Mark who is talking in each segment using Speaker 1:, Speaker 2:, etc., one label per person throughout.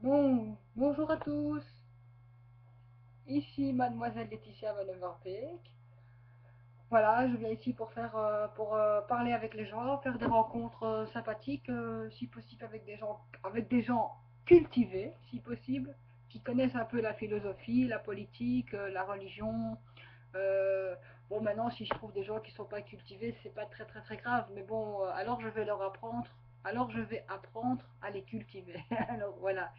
Speaker 1: Bon, bonjour à tous, ici Mademoiselle Laetitia Van Overbeek. Voilà, je viens ici pour parler avec les gens, faire des rencontres sympathiques, si possible avec des gens cultivés, si possible, qui connaissent un peu la philosophie, la politique, la religion. Euh, bon, maintenant, si je trouve des gens qui sont pas cultivés, c'est pas très très très grave, mais bon, alors je vais leur apprendre, alors je vais apprendre à les cultiver. Alors voilà,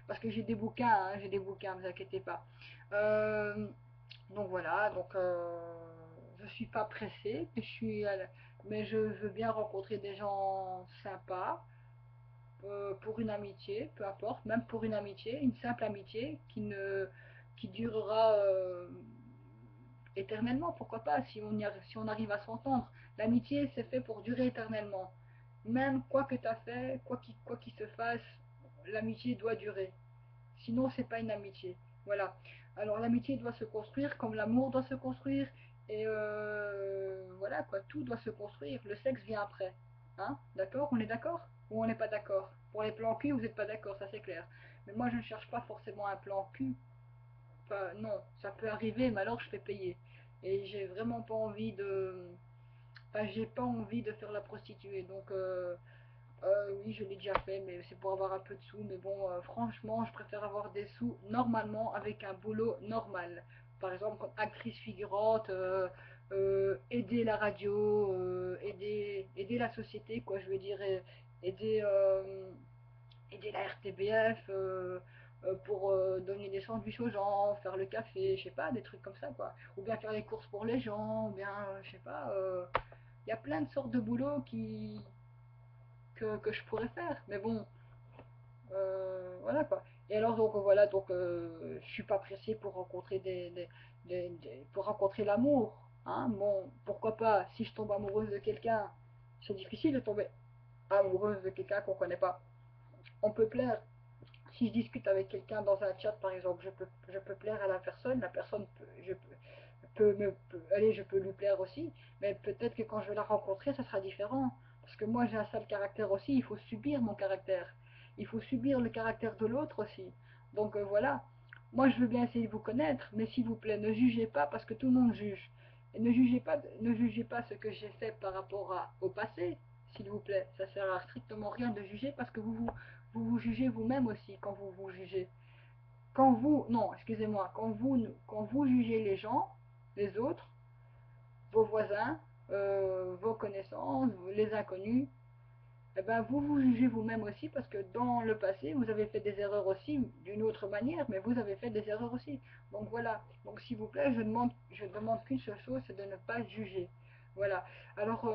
Speaker 1: parce que j'ai des bouquins, ne vous inquiétez pas. Euh, donc voilà, je suis pas pressée, mais je veux bien rencontrer des gens sympas pour une amitié, peu importe, même pour une amitié, une simple amitié qui durera éternellement, pourquoi pas, si on arrive à s'entendre. L'amitié, c'est fait pour durer éternellement. Même quoi que tu as fait, quoi qu'il se fasse, l'amitié doit durer. Sinon, c'est pas une amitié. Voilà. Alors, l'amitié doit se construire comme l'amour doit se construire. Et voilà, quoi, tout doit se construire. Le sexe vient après. Hein? D'accord? On est d'accord? Ou on n'est pas d'accord? Pour les plans cul, vous n'êtes pas d'accord, ça c'est clair. Mais moi, je ne cherche pas forcément un plan cul. Enfin, non, ça peut arriver, mais alors je fais payer. Et j'ai vraiment pas envie de. Enfin, j'ai pas envie de faire la prostituée. Oui, je l'ai déjà fait, mais c'est pour avoir un peu de sous. Mais bon, franchement, je préfère avoir des sous normalement avec un boulot normal. Par exemple, comme actrice figurante, aider la radio, aider la société, quoi, je veux dire, aider, aider la RTBF pour donner des sandwichs aux gens, faire le café, je sais pas, des trucs comme ça, quoi. Ou bien faire les courses pour les gens, ou bien, je sais pas, il y a plein de sortes de boulots que je pourrais faire. Mais bon, voilà quoi. Et alors donc voilà, je suis pas pressée pour rencontrer pour rencontrer l'amour. Hein. Bon, pourquoi pas, si je tombe amoureuse de quelqu'un, c'est difficile de tomber amoureuse de quelqu'un qu'on connaît pas. On peut plaire. Si je discute avec quelqu'un dans un chat par exemple, je peux plaire à la personne allez, je peux lui plaire aussi, mais peut-être que quand je vais la rencontrer, ça sera différent. Parce que moi, j'ai un sale caractère aussi, il faut subir mon caractère. Il faut subir le caractère de l'autre aussi. Voilà. Moi, je veux bien essayer de vous connaître, mais s'il vous plaît, ne jugez pas parce que tout le monde juge. Et ne jugez pas ce que j'ai fait par rapport au passé, s'il vous plaît. Ça sert à strictement rien de juger parce que vous jugez vous-même aussi quand vous vous jugez. Non, excusez-moi, quand vous jugez les gens, les autres, vos voisins, vos connaissances, les inconnus, eh ben vous vous jugez vous-même aussi parce que dans le passé, vous avez fait des erreurs aussi d'une autre manière, mais vous avez fait des erreurs aussi. Donc voilà. Donc s'il vous plaît, je demande qu'une seule chose, c'est de ne pas juger. Voilà. Alors,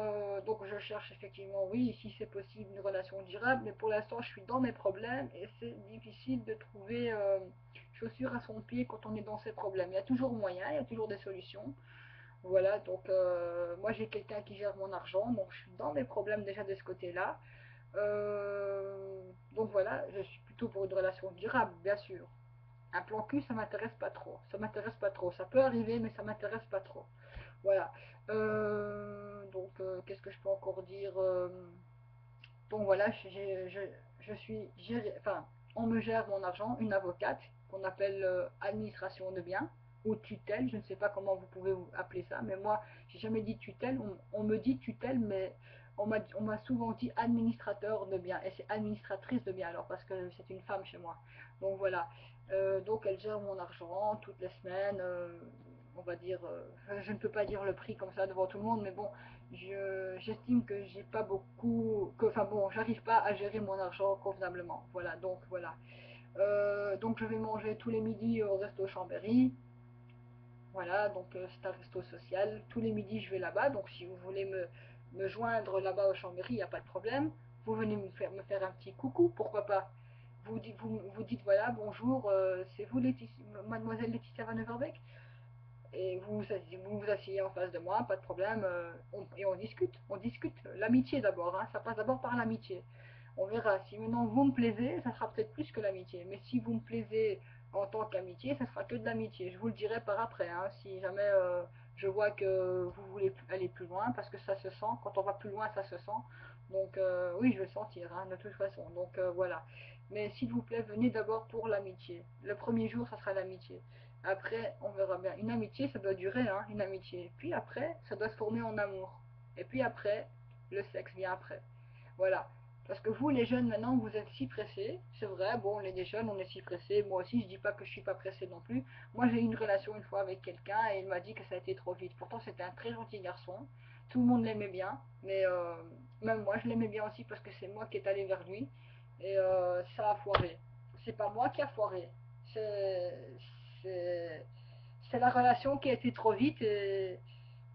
Speaker 1: donc je cherche effectivement, oui, si c'est possible, une relation durable, mais pour l'instant, je suis dans mes problèmes et c'est difficile de trouver chaussure à son pied quand on est dans ces problèmes. Il y a toujours moyen, il y a toujours des solutions. Voilà, moi j'ai quelqu'un qui gère mon argent, donc je suis dans mes problèmes déjà de ce côté-là. Donc voilà, je suis plutôt pour une relation durable, bien sûr. Un plan cul, ça m'intéresse pas trop. Ça m'intéresse pas trop. Ça peut arriver, mais ça m'intéresse pas trop. Voilà. Qu'est-ce que je peux encore dire Donc voilà, enfin, on me gère mon argent, une avocate qu'on appelle administration de biens ou tutelle, je ne sais pas comment vous pouvez appeler ça, mais moi, j'ai jamais dit tutelle, on me dit tutelle, mais on m'a souvent dit administrateur de biens, et c'est administratrice de biens alors, parce que c'est une femme chez moi. Donc voilà, donc elle gère mon argent toutes les semaines, on va dire, je ne peux pas dire le prix comme ça devant tout le monde, mais bon, j'estime que j'ai pas beaucoup, enfin bon, j'arrive pas à gérer mon argent convenablement. Voilà, donc voilà. Donc je vais manger tous les midis au resto Chambéry. Voilà, c'est un resto social. Tous les midis je vais là-bas. Donc si vous voulez me joindre là-bas au Chambéry, il n'y a pas de problème. Vous venez me faire un petit coucou, pourquoi pas. Vous dites voilà, bonjour, c'est vous Mademoiselle Laetitia Van Overbeek et vous asseyez en face de moi, pas de problème, et on discute. L'amitié d'abord, hein, ça passe d'abord par l'amitié. On verra. Si maintenant vous me plaisez, ça sera peut-être plus que l'amitié. Mais si vous me plaisez en tant qu'amitié, ça sera que de l'amitié. Je vous le dirai par après, hein, si jamais je vois que vous voulez aller plus loin, parce que ça se sent. Quand on va plus loin, ça se sent. Oui, je vais le sentir, hein, de toute façon. Voilà. Mais s'il vous plaît, venez d'abord pour l'amitié. Le premier jour, ça sera l'amitié. Après, on verra bien. Une amitié, ça doit durer, hein, une amitié. Puis après, ça doit se former en amour. Et puis après, le sexe vient après. Voilà. Parce que vous, les jeunes, maintenant, vous êtes si pressés. C'est vrai, bon, les des jeunes, on est si pressés. Moi aussi, je dis pas que je suis pas pressée non plus. Moi, j'ai eu une relation une fois avec quelqu'un et il m'a dit que ça a été trop vite. Pourtant, c'était un très gentil garçon. Tout le monde l'aimait bien. Mais même moi, je l'aimais bien aussi parce que c'est moi qui est allé vers lui. Et ça a foiré. C'est pas moi qui a foiré. C'est c'est- c'est la relation qui a été trop vite et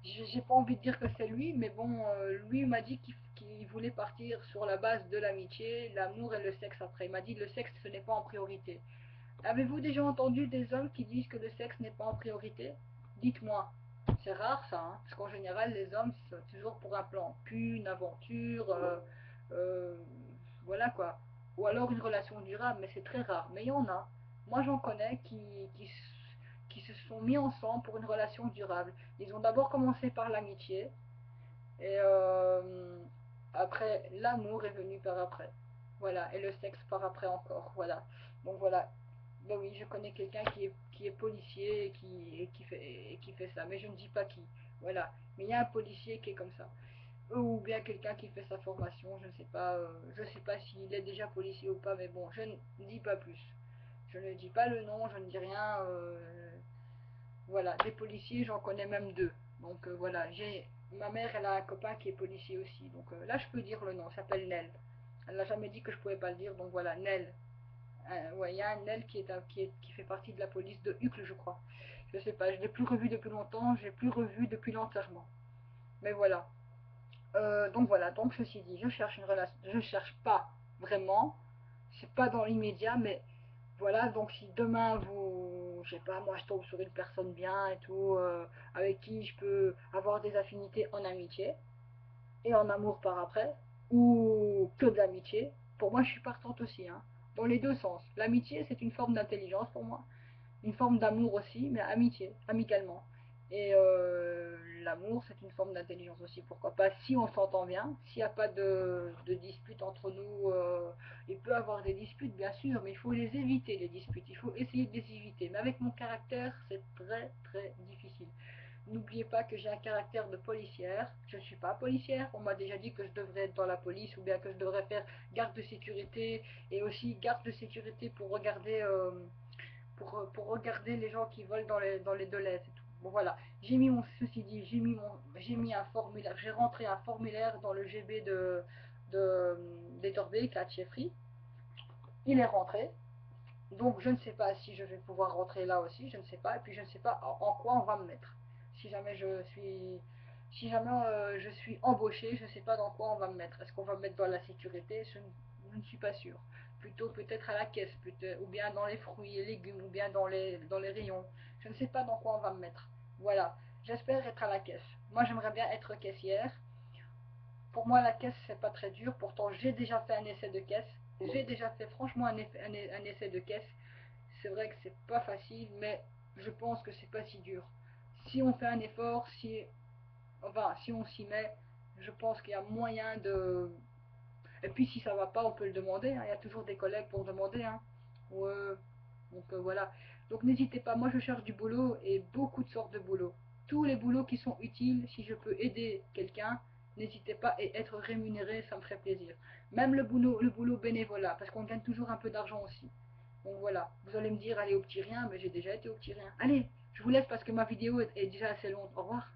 Speaker 1: j'ai pas envie de dire que c'est lui, mais bon, lui m'a dit qu'il voulait partir sur la base de l'amitié, l'amour et le sexe après. Il m'a dit le sexe ce n'est pas en priorité. Avez-vous déjà entendu des hommes qui disent que le sexe n'est pas en priorité? Dites-moi. C'est rare ça, hein, parce qu'en général les hommes c'est toujours pour un plan cul, une aventure, euh, voilà quoi. Ou alors une relation durable, mais c'est très rare. Mais il y en a. Moi j'en connais qui se sont mis ensemble pour une relation durable. Ils ont d'abord commencé par l'amitié et après l'amour est venu par après. Voilà, et le sexe par après encore. Voilà. Donc voilà. Ben oui, je connais quelqu'un qui est policier et qui fait ça, mais je ne dis pas qui. Voilà. Mais il y a un policier qui est comme ça. Ou bien quelqu'un qui fait sa formation, je ne sais pas s'il est déjà policier ou pas, mais bon, je ne dis pas plus. Je ne dis pas le nom, je ne dis rien. Voilà, des policiers, j'en connais même deux. Donc voilà, j'ai ma mère, elle a un copain qui est policier aussi. Donc là, je peux dire le nom, il s'appelle Nel. Elle n'a jamais dit que je pouvais pas le dire, donc voilà, Nel. Ouais, il y a un Nel qui fait partie de la police de Uccle, je crois. Je sais pas, je l'ai plus revu depuis longtemps, j'ai plus revu depuis l'enterrement. Mais voilà. Donc voilà, donc ceci dit, je cherche une relation, je cherche pas vraiment, c'est pas dans l'immédiat, mais voilà, donc si demain vous, je sais pas, moi je tombe sur une personne bien et tout, avec qui je peux avoir des affinités en amitié et en amour par après, ou que de l'amitié, pour moi je suis partante aussi, hein, dans les deux sens. L'amitié c'est une forme d'intelligence pour moi, une forme d'amour aussi, mais amitié, amicalement. Et l'amour, c'est une forme d'intelligence aussi, pourquoi pas, si on s'entend bien, s'il n'y a pas de disputes entre nous, il peut y avoir des disputes, bien sûr, mais il faut les éviter, les disputes, il faut essayer de les éviter. Mais avec mon caractère, c'est très très difficile. N'oubliez pas que j'ai un caractère de policière, je ne suis pas policière, on m'a déjà dit que je devrais être dans la police ou bien que je devrais faire garde de sécurité et aussi garde de sécurité pour regarder les gens qui volent dans les Deleuze et tout. Bon voilà, j'ai mis mon, ceci dit, j'ai mis un formulaire, j'ai rentré un formulaire dans le GB d'Etorbeek, la chefferie. Il est rentré, donc je ne sais pas si je vais pouvoir rentrer là aussi, je ne sais pas, et puis je ne sais pas en quoi on va me mettre. Si jamais si jamais je suis embauchée, je ne sais pas dans quoi on va me mettre. Est-ce qu'on va me mettre dans la sécurité? Je ne suis pas sûre. Plutôt peut-être à la caisse, ou bien dans les fruits et légumes, ou bien dans les rayons. Je ne sais pas dans quoi on va me mettre. Voilà, j'espère être à la caisse. Moi j'aimerais bien être caissière. Pour moi, la caisse, c'est pas très dur. Pourtant, j'ai déjà fait un essai de caisse. J'ai déjà fait franchement un essai de caisse. C'est vrai que c'est pas facile, mais je pense que c'est pas si dur. Si on fait un effort, si on s'y met, je pense qu'il y a moyen de. Et puis si ça va pas, on peut le demander, hein. Il y a toujours des collègues pour demander, hein. Ouais. Donc voilà. Donc n'hésitez pas, moi je cherche du boulot et beaucoup de sortes de boulots. Tous les boulots qui sont utiles, si je peux aider quelqu'un, n'hésitez pas et être rémunéré, ça me ferait plaisir. Même le boulot bénévolat, parce qu'on gagne toujours un peu d'argent aussi. Donc voilà, vous allez me dire, allez au petit rien, mais j'ai déjà été au petit rien. Allez, je vous laisse parce que ma vidéo est déjà assez longue. Au revoir.